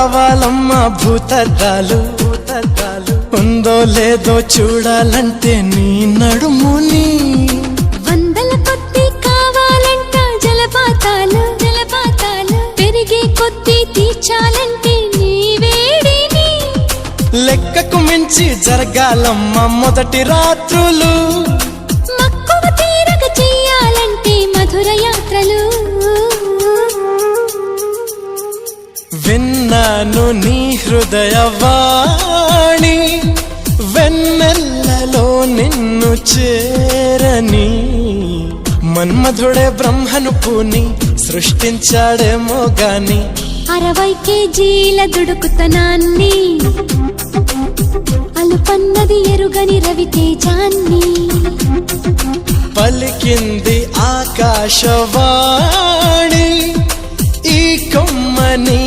కావాలమ్మా భూతద్దాలు ఉందో లేదో చూడాలంటే నీ నడుముని వందల కొద్ది కావాలంట జలపాతాలు పెరిగే కొద్ది తీర్చాలంటే నీ వేడిని లెక్కకు మించి జరగాలమ్మా మొదటి రాత్రులు మక్కువ తీరగ చెయ్యాలంటే మధుర యాత్రలు విన్నాను నీ హృదయవాణి వెన్నెల్లలో నిన్ను చేరని మన్మధుడే బ్రహ్మను పూని సృష్టించాడేమో గాని 60 కేజీల దుడుకుతనాన్ని అలుపన్నది ఎరుగని రవితేజాన్ని పలికింది ఆకాశవాణి ఈ కొమ్మని